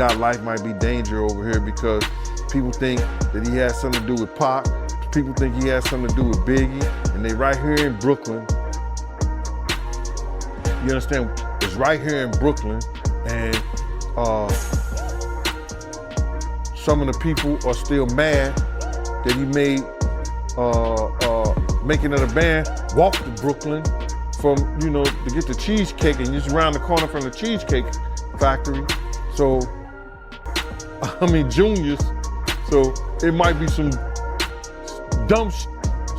Our life might be danger over here because people think that he has something to do with Pac. People think he has something to do with Biggie, and they right here in Brooklyn. You understand? It's right here in Brooklyn, and some of the people are still mad that he made making it a band walk to Brooklyn from, to get the cheesecake, and just around the corner from the cheesecake factory. So, Juniors. So it might be some dumb shit.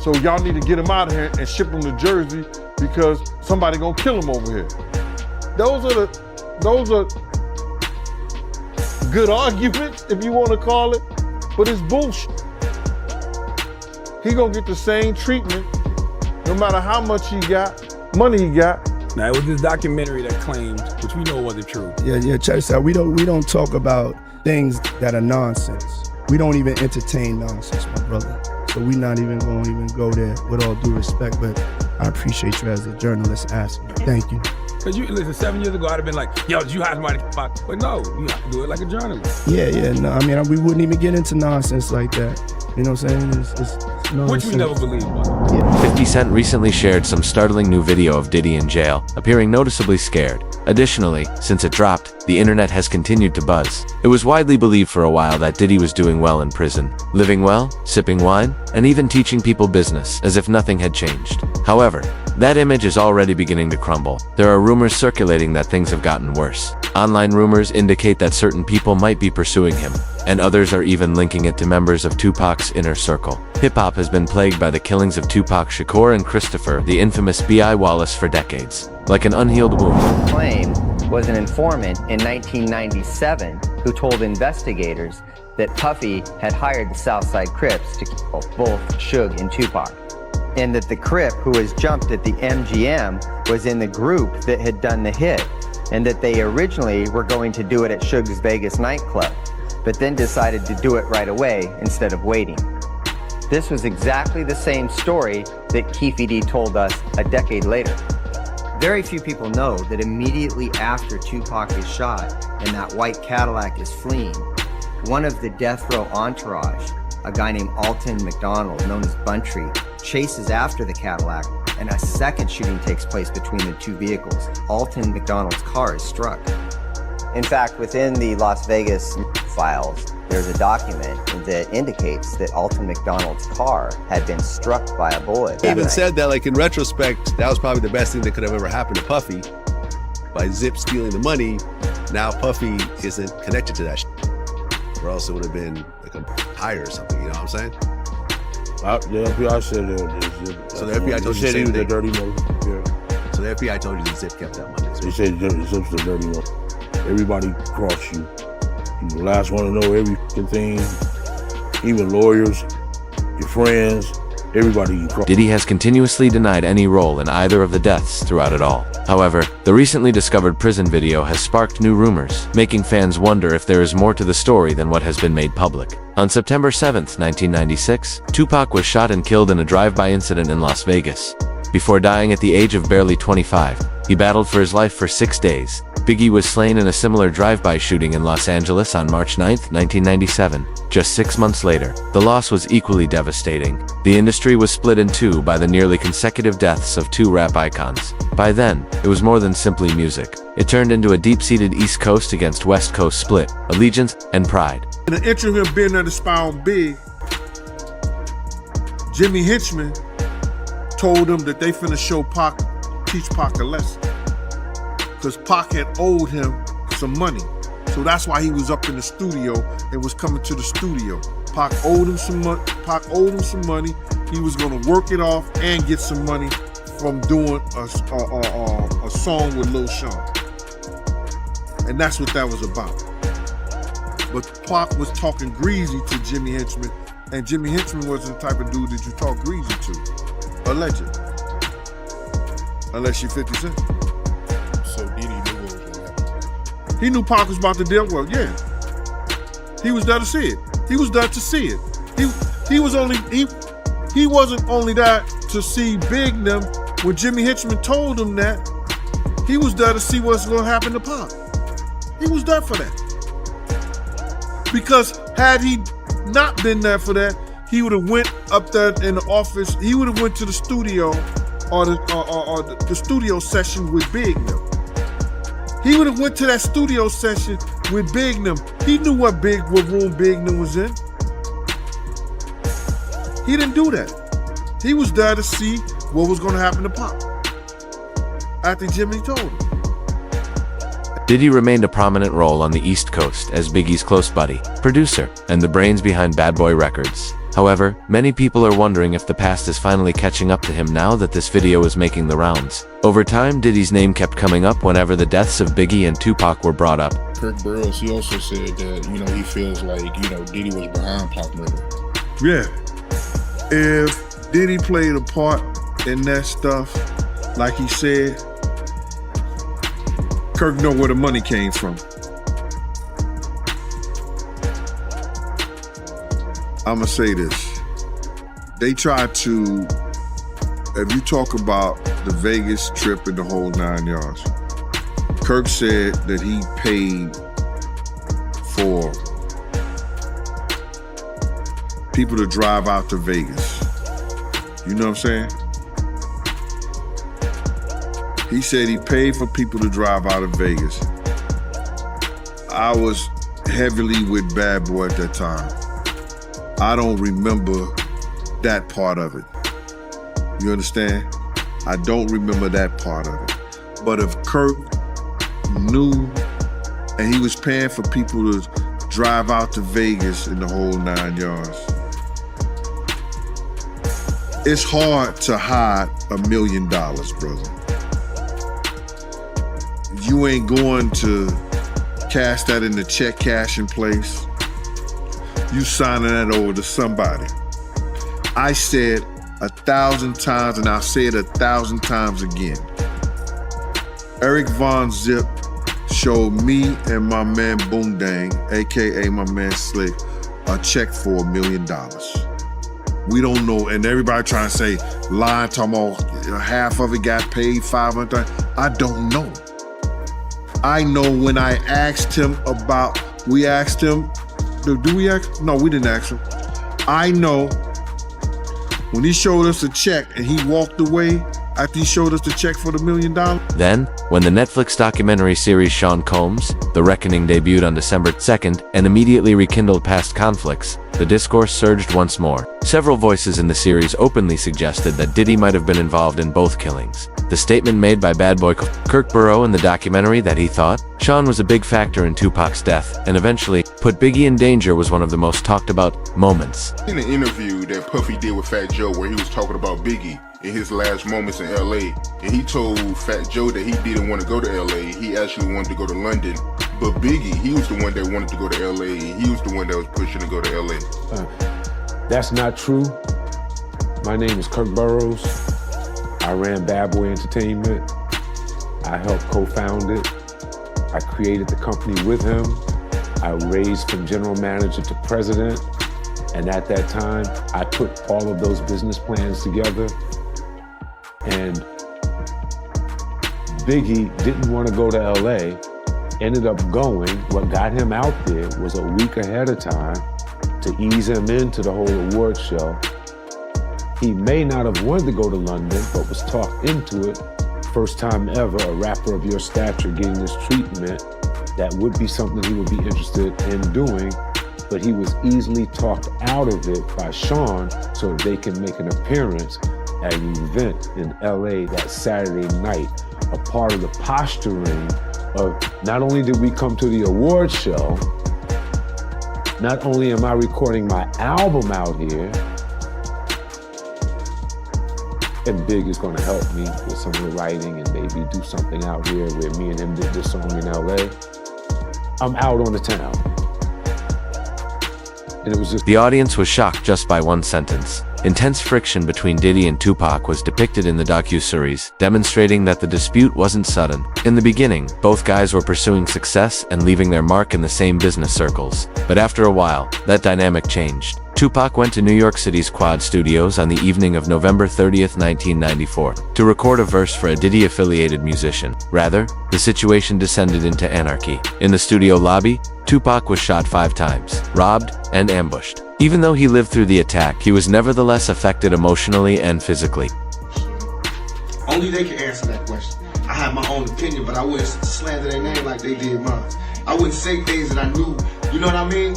So y'all need to get him out of here and ship him to Jersey because somebody gonna kill him over here. Those are good arguments, if you want to call it, but it's bullshit. He gonna get the same treatment no matter how much money he got. Now, it was this documentary that claimed, which we know wasn't true. Yeah, check this out. We don't talk about things that are nonsense. We don't even entertain nonsense, my brother. So we're not even going to go there, with all due respect, but I appreciate you as a journalist asking. Thank you. Because listen, 7 years ago, I'd have been like, yo, did you hire somebody to fuck? But no, you have to do it like a journalist. Yeah, no, we wouldn't even get into nonsense like that. You know what I'm saying? It's nonsense. Which we never believed, man. Yeah. 50 Cent recently shared some startling new video of Diddy in jail, appearing noticeably scared. Additionally, since it dropped, the internet has continued to buzz. It was widely believed for a while that Diddy was doing well in prison, living well, sipping wine, and even teaching people business, as if nothing had changed. However, that image is already beginning to crumble. There are rumors circulating that things have gotten worse. Online rumors indicate that certain people might be pursuing him, and others are even linking it to members of Tupac's inner circle. Hip-hop has been plagued by the killings of Tupac Shakur and Christopher, the infamous B.I. Wallace, for decades. Like an unhealed wound. Claim was an informant in 1997 who told investigators that Puffy had hired the Southside Crips to kill both Suge and Tupac, and that the Crip who was jumped at the MGM was in the group that had done the hit, and that they originally were going to do it at Suge's Vegas nightclub, but then decided to do it right away instead of waiting. This was exactly the same story that Keefe D told us a decade later. Very few people know that immediately after Tupac is shot and that white Cadillac is fleeing, one of the death row entourage, a guy named Alton McDonald, known as Buntry, chases after the Cadillac, and a second shooting takes place between the two vehicles. Alton McDonald's car is struck. In fact, within the Las Vegas files, there's a document that indicates that Alton McDonald's car had been struck by a bullet. He even said that, like, in retrospect, that was probably the best thing that could have ever happened to Puffy. By Zip stealing the money, now Puffy isn't connected to that shit. Or else it would have been like a hire or something, you know what I'm saying? The FBI said that. So the FBI told you the said he same was a thing. dirty motherfucker. So the FBI told you that Zip kept that money. They said Zip's the dirty one. Everybody cross you. You're the last one to know every fucking thing. Even lawyers, your friends, everybody you cross. Diddy has continuously denied any role in either of the deaths throughout it all. However, the recently discovered prison video has sparked new rumors, making fans wonder if there is more to the story than what has been made public. On September 7th, 1996, Tupac was shot and killed in a drive-by incident in Las Vegas. Before dying at the age of barely 25, he battled for his life for 6 days. Biggie was slain in a similar drive-by shooting in Los Angeles on March 9, 1997. Just 6 months later, the loss was equally devastating. The industry was split in two by the nearly consecutive deaths of two rap icons. By then, it was more than simply music. It turned into a deep-seated East Coast against West Coast split, allegiance, and pride. In the interim of him being there to spy on Big, Jimmy Hinchman told him that they finna teach Pac a lesson. Because Pac had owed him some money. So that's why he was up in the studio and was coming to the studio. Pac owed him some money. He was gonna work it off and get some money from doing a song with Lil Sean. And that's what that was about. But Pac was talking greasy to Jimmy Hinchman, and Jimmy Hinchman wasn't the type of dude that you talk greasy to. Allegedly. Unless you're 50 Cent. So Diddy knew what was going to happen. He knew Pac was about to deal well, yeah. He was there to see it. He was there to see it. He wasn't only there to see Big them. When Jimmy Hinchman told him that, he was there to see what's going to happen to Pac. He was there for that. Because had he not been there for that, he would have went up there in the office. He would have went to the studio or the studio session with Big them. He would have went to that studio session with Big them. He knew what room Big them was in. He didn't do that. He was there to see what was going to happen to Pop after Jimmy told him. Diddy remained a prominent role on the East Coast as Biggie's close buddy, producer, and the brains behind Bad Boy Records. However, many people are wondering if the past is finally catching up to him now that this video is making the rounds. Over time, Diddy's name kept coming up whenever the deaths of Biggie and Tupac were brought up. Kirk Burroughs, he also said that, he feels like, Diddy was behind Pac murder. Yeah. If Diddy played a part in that stuff, like he said, Kirk know where the money came from. I'ma say this. They tried to, if you talk about the Vegas trip and the whole 9 yards, Kirk said that he paid for people to drive out to Vegas. You know what I'm saying? He said he paid for people to drive out of Vegas. I was heavily with Bad Boy at that time. I don't remember that part of it. You understand? I don't remember that part of it. But if Kirk knew and he was paying for people to drive out to Vegas in the whole 9 yards, it's hard to hide $1 million, brother. You ain't going to cash that in the check cashing place. You signing that over to somebody. I said 1,000 times, and I'll say it 1,000 times again. Eric Von Zip showed me and my man Boondang, AKA my man Slick, a check for $1 million. We don't know, and everybody trying to say, lying, talking about half of it got paid, 500. I don't know. I know when I asked him about, we asked him, do we ask? No, we didn't ask him. I know when he showed us a check and he walked away after he showed us the check for the $1 million. Then, when the Netflix documentary series Sean Combs, The Reckoning debuted on December 2nd and immediately rekindled past conflicts, the discourse surged once more. Several voices in the series openly suggested that Diddy might have been involved in both killings. The statement made by Bad Boy Kirk Burrow in the documentary that he thought Sean was a big factor in Tupac's death and eventually put Biggie in danger was one of the most talked about moments. In an interview that Puffy did with Fat Joe where he was talking about Biggie in his last moments in LA, and he told Fat Joe that he didn't want to go to LA, he actually wanted to go to London. But Biggie, he was the one that wanted to go to LA, and he was the one that was pushing to go to LA. That's not true. My name is Kirk Burroughs. I ran Bad Boy Entertainment. I helped co-found it. I created the company with him. I raised from general manager to president. And at that time, I put all of those business plans together. And Biggie didn't want to go to LA, ended up going. What got him out there was a week ahead of time to ease him into the whole award show. He may not have wanted to go to London, but was talked into it. First time ever, a rapper of your stature getting this treatment, that would be something he would be interested in doing, but he was easily talked out of it by Sean so that they can make an appearance at an event in LA that Saturday night. A part of the posturing of not only did we come to the award show, not only am I recording my album out here, and Big is gonna help me with some of the writing and maybe do something out here where me and him did this song in LA. I'm out on the town. And it was just... The audience was shocked just by one sentence. Intense friction between Diddy and Tupac was depicted in the docuseries, demonstrating that the dispute wasn't sudden. In the beginning, both guys were pursuing success and leaving their mark in the same business circles. But after a while, that dynamic changed. Tupac went to New York City's Quad Studios on the evening of November 30th, 1994, to record a verse for a Diddy-affiliated musician. Rather, the situation descended into anarchy. In the studio lobby, Tupac was shot 5 times. robbed, and ambushed. Even though he lived through the attack, he was nevertheless affected emotionally and physically. Only they can answer that question. I have my own opinion, but I wouldn't slander their name like they did mine. I wouldn't say things that I knew, you know what I mean?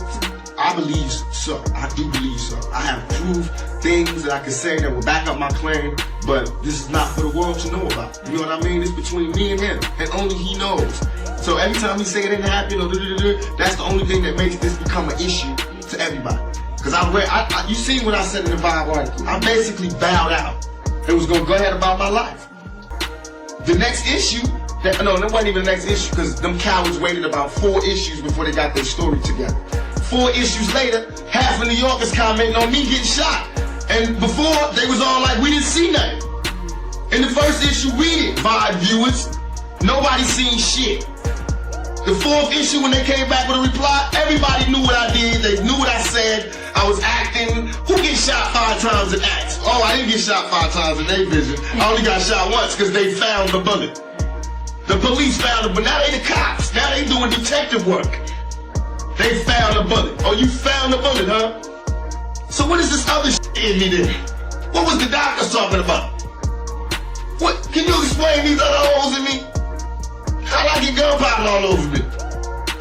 I believe so. I do believe so. I have proof, things that I can say that will back up my claim, but this is not for the world to know about. You know what I mean? It's between me and him, and only he knows. So every time he say it didn't happen, that's the only thing that makes this become an issue to everybody. Because you seen what I said in the Bible article. I basically bowed out and was gonna go ahead about my life. The next issue, that wasn't even the next issue, because them cowards waited about 4 issues before they got their story together. 4 issues later, half of New Yorkers commenting on me getting shot. And before, they was all like, we didn't see nothing. In the first issue, we didn't, Vibe viewers. Nobody seen shit. The 4th issue, when they came back with a reply, everybody knew what I did. They knew what I said. I was acting. Who gets shot 5 times in acts? Oh, I didn't get shot 5 times in their vision. I only got shot once because they found the bullet. The police found it, but now they the cops. Now they doing detective work. They found a bullet. Oh, you found a bullet, huh? So what is this other shit in me then? What was the doctors talking about? What? Can you explain these other holes in me? How'd I get gunpowder all over me?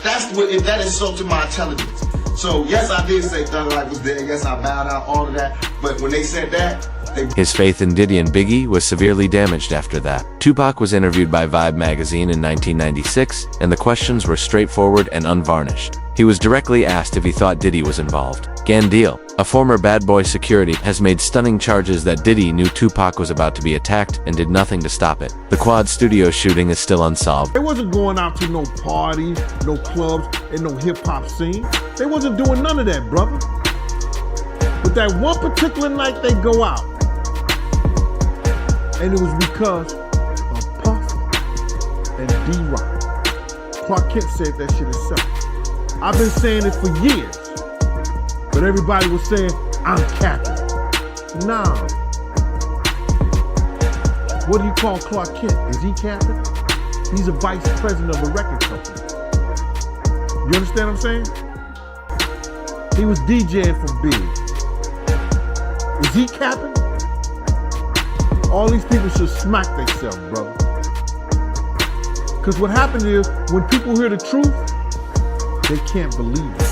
That insulted my intelligence. So yes, I did say Thug Life was dead. Yes, I bowed out, all of that. But when they said that, his faith in Diddy and Biggie was severely damaged after that. Tupac was interviewed by Vibe magazine in 1996, and the questions were straightforward and unvarnished. He was directly asked if he thought Diddy was involved. Gandil, a former Bad Boy security, has made stunning charges that Diddy knew Tupac was about to be attacked and did nothing to stop it. The Quad Studio shooting is still unsolved. They wasn't going out to no parties, no clubs, and no hip-hop scene. They wasn't doing none of that, brother. But that one particular night they go out, and it was because of Puff and D-Rock. Clark Kent said that shit himself. I've been saying it for years, but everybody was saying, I'm capping. Nah. What do you call Clark Kent? Is he capping? He's a vice president of a record company. You understand what I'm saying? He was DJing for Big. Is he capping? All these people should smack themselves, brother. Because what happened is, when people hear the truth, they can't believe it.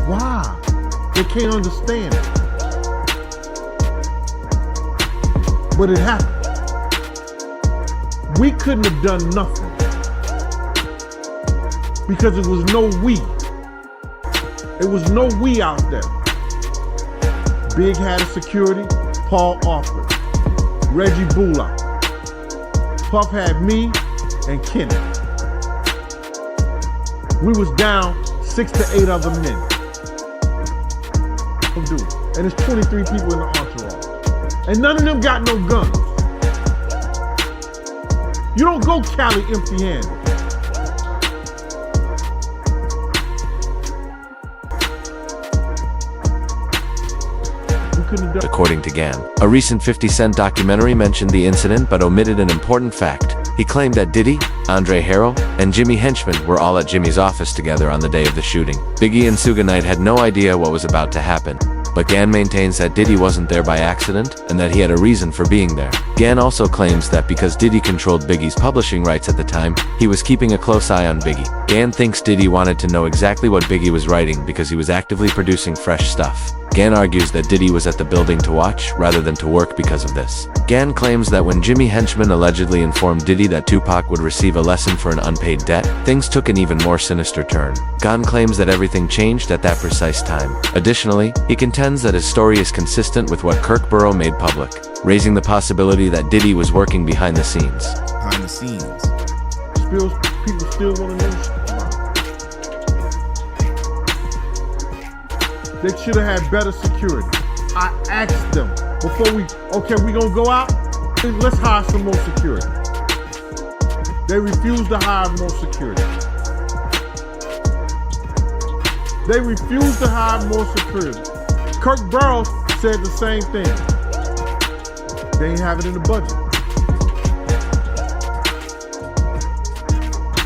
Why? They can't understand it. But it happened. We couldn't have done nothing. Because it was no we. It was no we out there. Big had a security, Paul Alford, Reggie Bullock. Puff had me and Kenny. We was down 6 to 8 other men. And there's 23 people in the entourage. And none of them got no guns. You don't go Cali empty-handed. According to Gan, a recent 50 Cent documentary mentioned the incident but omitted an important fact. He claimed that Diddy, Andre Harrell, and Jimmy Henchman were all at Jimmy's office together on the day of the shooting. Biggie and Suge Knight had no idea what was about to happen, but Gan maintains that Diddy wasn't there by accident and that he had a reason for being there. Gan also claims that because Diddy controlled Biggie's publishing rights at the time, he was keeping a close eye on Biggie. Gan thinks Diddy wanted to know exactly what Biggie was writing because he was actively producing fresh stuff. Gan argues that Diddy was at the building to watch rather than to work because of this. Gan claims that when Jimmy Henchman allegedly informed Diddy that Tupac would receive a lesson for an unpaid debt, things took an even more sinister turn. Gan claims that everything changed at that precise time. Additionally, he contends that his story is consistent with what Kirkborough made public, raising the possibility that Diddy was working behind the scenes. Behind the scenes. People still want to know shit. They should have had better security. I asked them before we gonna go out? Let's hire some more security. They refused to hire more security. They refused to hire more security. Kirk Burrows said the same thing. They ain't have it in the budget.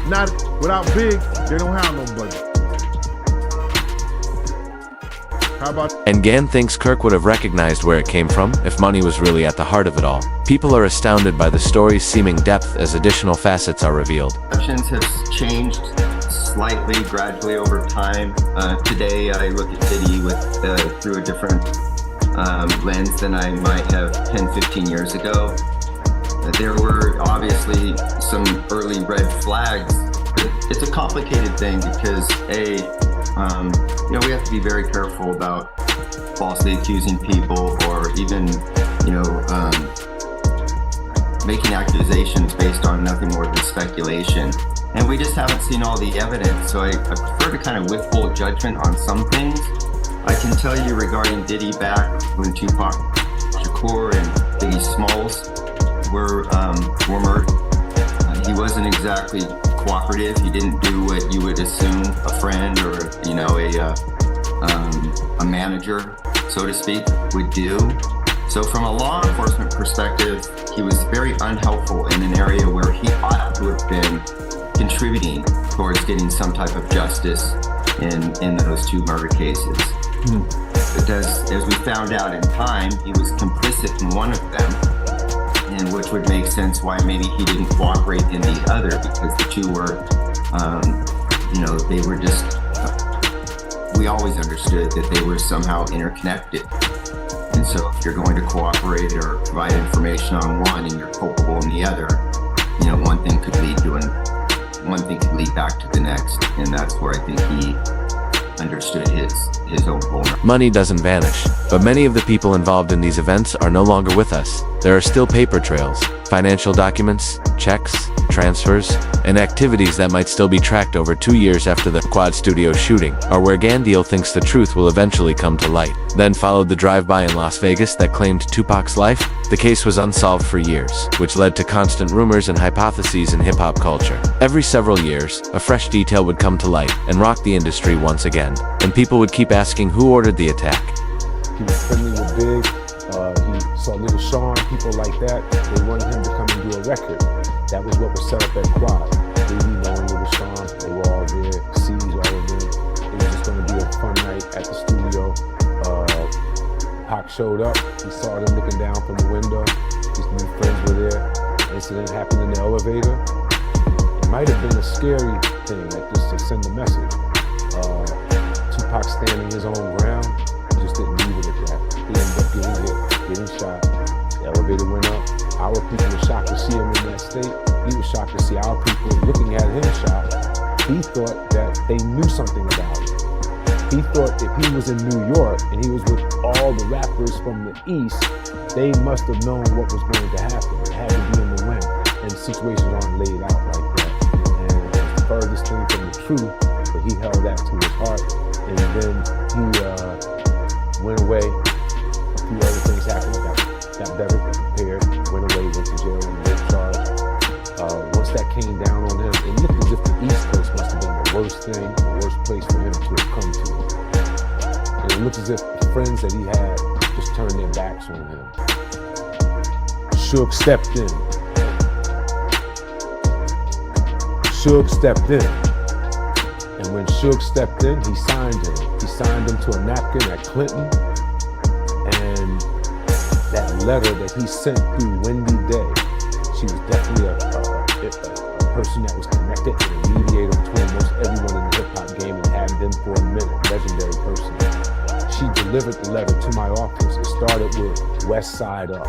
Not without Big, they don't have no budget. How about And Gann thinks Kirk would have recognized where it came from if money was really at the heart of it all. People are astounded by the story's seeming depth as additional facets are revealed. Perceptions have changed slightly, gradually over time. Today, I look at Diddy through a different lens than I might have 10, 15 years ago. There were obviously some early red flags. It's a complicated thing because we have to be very careful about falsely accusing people or even, making accusations based on nothing more than speculation. And we just haven't seen all the evidence, so I prefer to kind of withhold judgment on some things. I can tell you regarding Diddy back when Tupac Shakur and Biggie Smalls were murdered. He wasn't exactly cooperative. He didn't do what you would assume a friend or a manager, so to speak, would do. So from a law enforcement perspective, he was very unhelpful in an area where he ought to have been contributing towards getting some type of justice in those two murder cases. Because as we found out in time, he was complicit in one of them, and which would make sense why maybe he didn't cooperate in the other, because the two were, they were just, we always understood that they were somehow interconnected. And so if you're going to cooperate or provide information on one and you're culpable in the other, one thing could lead back to the next. And that's where I think he understood his own vulnerability. Money doesn't vanish, but many of the people involved in these events are no longer with us. There are still paper trails, financial documents, checks, transfers, and activities that might still be tracked over 2 years after the Quad Studio shooting, or where Gandiel thinks the truth will eventually come to light. Then followed the drive-by in Las Vegas that claimed Tupac's life. The case was unsolved for years, which led to constant rumors and hypotheses in hip-hop culture. Every several years, a fresh detail would come to light and rock the industry once again, and people would keep asking who ordered the attack. He was friendly with Big. He saw Little Sean, people like that. They wanted him to come and do a record. That was what was set up at Quad. Diddy, knowing Little Sean, they were all there. C's, all of them. It was just going to be a fun night at the studio. Pac showed up. He saw them looking down from the window. His new friends were there. Incident happened in the elevator. It might have been a scary thing, like just to send a message. Tupac standing his own ground. He just didn't leave it at that. He ended up getting hit, getting shot. The elevator went up. Our people were shocked to see him in that state. He was shocked to see our people looking at him shot. He thought that they knew something about it. He thought if he was in New York and he was with all the rappers from the East, they must have known what was going to happen. It had to be in the wind, and situations aren't laid out like that. And it was the furthest thing from the truth, but he held that to his heart. And then he went away. A few other things happened. Got better, prepared, went away, went to jail on a rape charge. Once that came down on him, it looked as if the East Coast must have been the worst thing, the worst place for him to have come to. And it looked as if the friends that he had just turned their backs on him. Suge stepped in. And when Suge stepped in, he signed him. He signed him to a napkin at Clinton. And that letter that he sent through Wendy Day, she was definitely a person that was connected and a mediator between most everyone in the hip-hop game and had been for a minute, legendary person. She delivered the letter to my office. It started with West Side Up.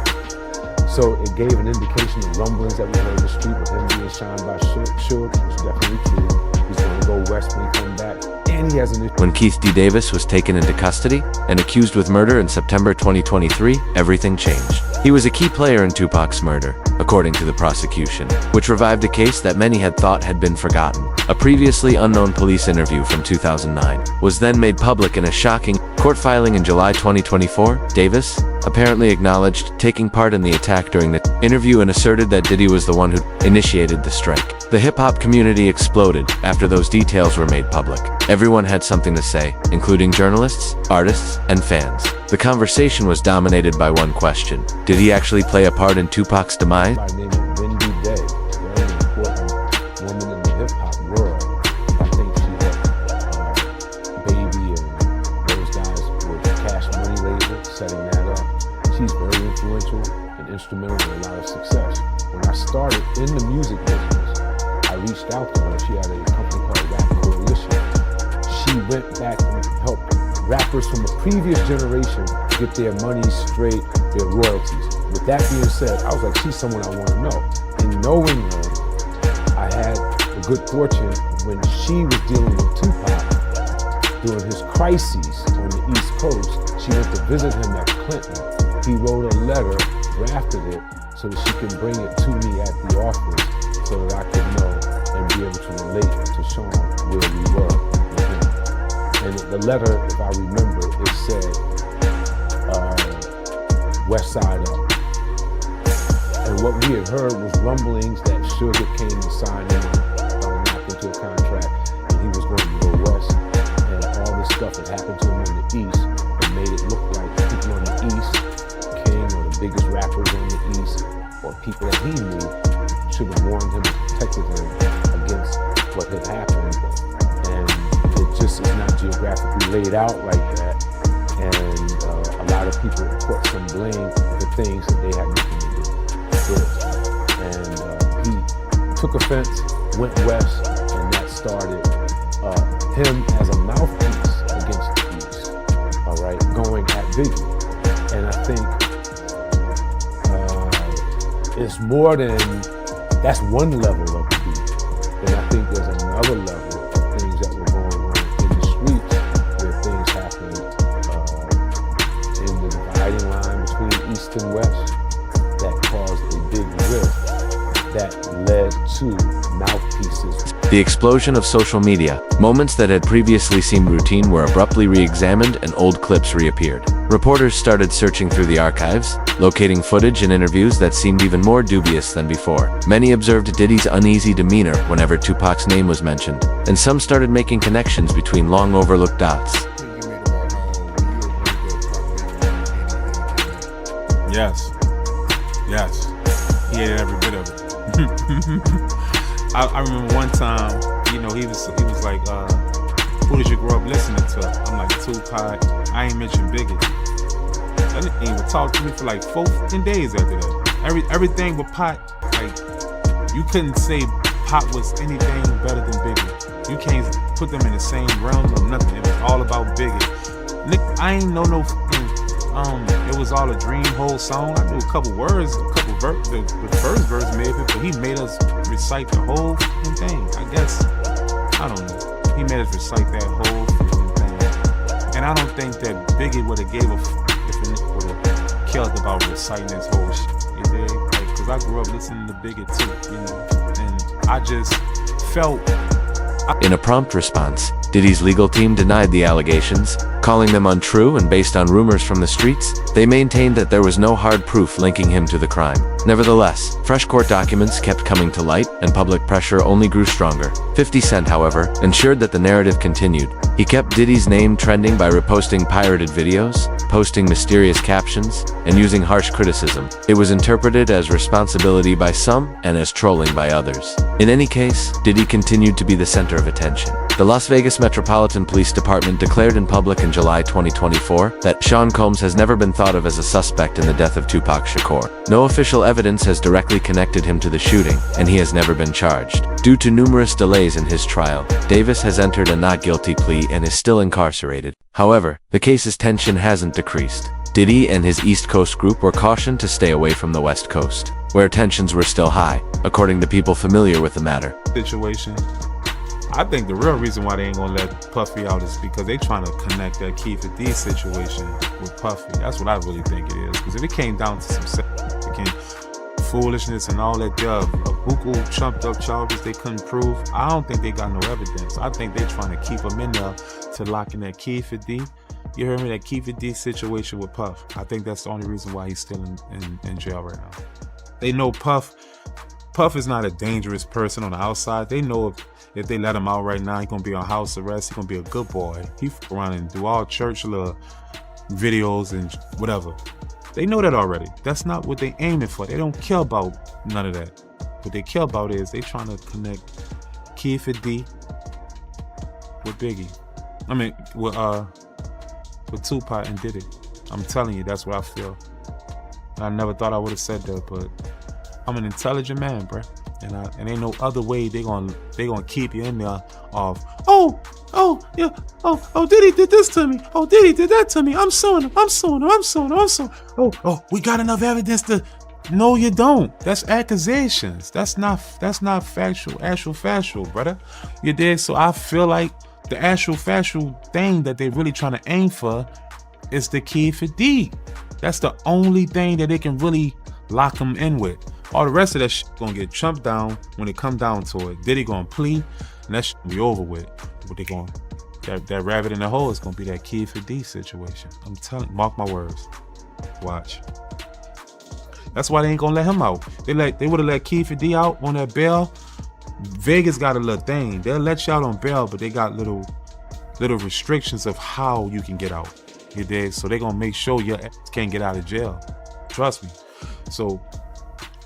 So it gave an indication of rumblings that we heard in the street with him being shined by Suge, which is definitely true. He's going to go west when he comes back. And he has an issue. When Keith D. Davis was taken into custody and accused with murder in September 2023, everything changed. He was a key player in Tupac's murder, according to the prosecution, which revived a case that many had thought had been forgotten. A previously unknown police interview from 2009 was then made public in a shocking court filing in July 2024. Davis apparently acknowledged taking part in the attack during the interview and asserted that Diddy was the one who initiated the strike. The hip-hop community exploded after those details were made public. Everyone had something to say, including journalists, artists, and fans. The conversation was dominated by one question: did he actually play a part in Tupac's demise? By the name of Wendy Day, a very important woman in the hip-hop world. I think she had Baby and those guys with instrumental in a lot of success. When I started in the music business, I reached out to her. She had a company called Rap Coalition. She went back and helped rappers from a previous generation get their money straight, their royalties. With that being said, I was like, she's someone I want to know. And knowing her, I had the good fortune when she was dealing with Tupac during his crises on the East Coast. She went to visit him at Clinton. He wrote a letter, drafted it, so that she could bring it to me at the office so that I could know and be able to relate to Sean where we were with him. And the letter, if I remember, it said, West Side Up. And what we had heard was rumblings that Sugar came to sign him knocked into a contract and he was going to go west. And all this stuff that happened to him on the east and made it look like people on the east, King or the biggest rappers on the east, or people that he knew should have warned him and protected him against what had happened. And it just is not geographically laid out like that. And a lot of people put some blame for things that they had nothing to do with. And he took offense, went west, and that started him as a mouthpiece against the East, all right, going at Biggie. And I think it's more than, that's one level of the beat. And I think there's another level of things that were going on in the streets where things happened in the dividing line between East and West that caused a big rift that led to mouthpieces. The explosion of social media. Moments that had previously seemed routine were abruptly re-examined and old clips reappeared. Reporters started searching through the archives, locating footage and interviews that seemed even more dubious than before. Many observed Diddy's uneasy demeanor whenever Tupac's name was mentioned, and some started making connections between long overlooked dots. Yes. He hated every bit of it. I remember one time, you know, he was like, who did you grow up listening to? I'm like, Tupac. I ain't mentioned Biggie. That nigga ain't even talk to me for like 14 days after that. Everything but Pac, like, you couldn't say Pac was anything better than Biggie. You can't put them in the same realm or nothing. It was all about Biggie. Nick, I ain't know no it was all a dream whole song. I knew a couple words, the first verse maybe, but he made us recite the whole thing. I guess, I don't know. He made us recite that whole thing. And I don't think that Biggie would have gave a if a nigga would have killed about reciting his whole shit. You dig? Like, cause I grew up listening to Biggie too, you know. And I just felt. In a prompt response, Diddy's legal team denied the allegations, calling them untrue and based on rumors from the streets. They maintained that there was no hard proof linking him to the crime. Nevertheless, fresh court documents kept coming to light and public pressure only grew stronger. 50 Cent, however, ensured that the narrative continued. He kept Diddy's name trending by reposting pirated videos, posting mysterious captions, and using harsh criticism. It was interpreted as responsibility by some and as trolling by others. In any case, Diddy continued to be the center of attention. The Las Vegas Metropolitan Police Department declared in public in July 2024 that Sean Combs has never been thought of as a suspect in the death of Tupac Shakur. No official evidence has directly connected him to the shooting, and he has never been charged. Due to numerous delays in his trial, Davis has entered a not guilty plea and is still incarcerated. However, the case's tension hasn't decreased. Diddy and his East Coast group were cautioned to stay away from the West Coast, where tensions were still high, according to people familiar with the matter. Situation. I think the real reason why they ain't gonna let Puffy out is because they trying to connect that Keith and D situation with Puffy. That's what I really think it is. Because if it came down to some foolishness and all that, buku trumped up charges they couldn't prove, I don't think they got no evidence. I think they trying to keep them in there to lock in that Keith and D. You heard me? That Keith and D situation with Puff. I think that's the only reason why he's still in jail right now. They know Puff is not a dangerous person on the outside. They know if they let him out right now, he's gonna be on house arrest. He's gonna be a good boy. He f around and do all church little videos and whatever. They know that already. That's not what they aiming for. They don't care about none of that. What they care about is they trying to connect Keith D with Biggie. I mean, with Tupac and Diddy. I'm telling you, that's what I feel. I never thought I would have said that, but I'm an intelligent man, bruh. And ain't no other way they gonna keep you in there of, oh, yeah, Diddy did this to me. Oh, Diddy did that to me. I'm suing him. Oh, we got enough evidence to. No, you don't. That's accusations. That's not factual, brother. You dig? So I feel like the actual factual thing that they really trying to aim for is the key for D. That's the only thing that they can really lock him in with. All the rest of that shit gonna get chumped down when it come down to it. Diddy gonna plea, and that shit be over with. What they gonna, that rabbit in the hole is gonna be that key for D situation. I'm telling, mark my words. Watch. That's why they ain't gonna let him out. They would have let Key for D out on that bail. Vegas got a little thing. They'll let you out on bail, but they got little restrictions of how you can get out. You dig? So they gonna make sure your ass can't get out of jail. Trust me. So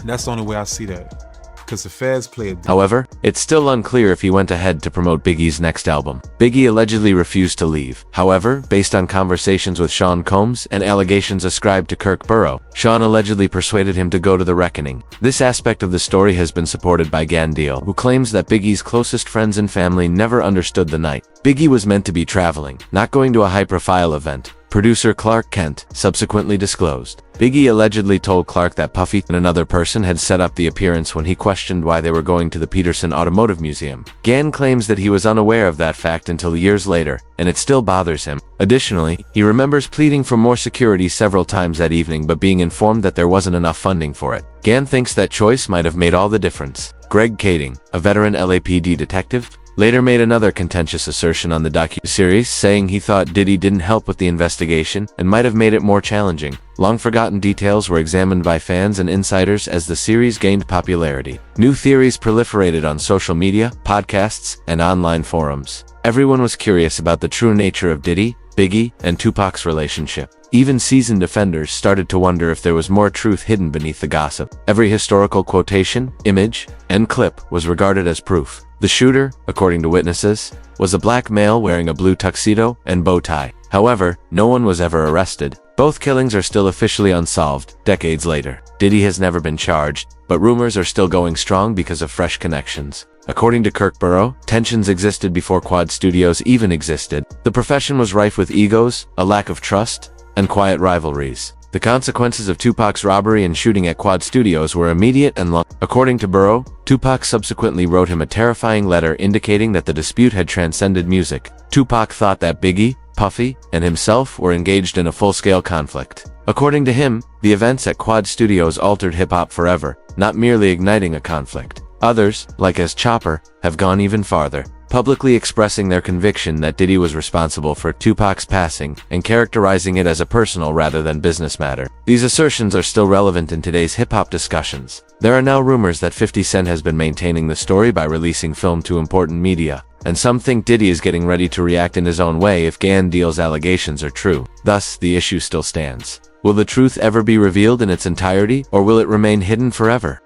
that's the only way I see that. Because the feds play a... However, it's still unclear if he went ahead to promote Biggie's next album. Biggie allegedly refused to leave. However, based on conversations with Sean Combs and allegations ascribed to Kirk Burrow, Sean allegedly persuaded him to go to the reckoning. This aspect of the story has been supported by Gandil, who claims that Biggie's closest friends and family never understood the night. Biggie was meant to be traveling, not going to a high-profile event. Producer Clark Kent subsequently disclosed. Biggie allegedly told Clark that Puffy and another person had set up the appearance when he questioned why they were going to the Peterson Automotive Museum. Gann claims that he was unaware of that fact until years later, and it still bothers him. Additionally, he remembers pleading for more security several times that evening but being informed that there wasn't enough funding for it. Gann thinks that choice might have made all the difference. Greg Kading, a veteran LAPD detective, later made another contentious assertion on the docu-series, saying he thought Diddy didn't help with the investigation and might have made it more challenging. Long-forgotten details were examined by fans and insiders as the series gained popularity. New theories proliferated on social media, podcasts, and online forums. Everyone was curious about the true nature of Diddy, Biggie, and Tupac's relationship. Even seasoned defenders started to wonder if there was more truth hidden beneath the gossip. Every historical quotation, image, and clip was regarded as proof. The shooter, according to witnesses, was a black male wearing a blue tuxedo and bow tie. However, no one was ever arrested. Both killings are still officially unsolved, decades later. Diddy has never been charged, but rumors are still going strong because of fresh connections. According to Kirk Burrow, tensions existed before Quad Studios even existed. The profession was rife with egos, a lack of trust, and quiet rivalries. The consequences of Tupac's robbery and shooting at Quad Studios were immediate and long. According to Burrow, Tupac subsequently wrote him a terrifying letter indicating that the dispute had transcended music. Tupac thought that Biggie, Puffy, and himself were engaged in a full-scale conflict. According to him, the events at Quad Studios altered hip-hop forever, not merely igniting a conflict. Others, like as Chopper, have gone even farther, publicly expressing their conviction that Diddy was responsible for Tupac's passing and characterizing it as a personal rather than business matter. These assertions are still relevant in today's hip-hop discussions. There are now rumors that 50 Cent has been maintaining the story by releasing film to important media, and some think Diddy is getting ready to react in his own way if Gandil's allegations are true. Thus, the issue still stands. Will the truth ever be revealed in its entirety, or will it remain hidden forever?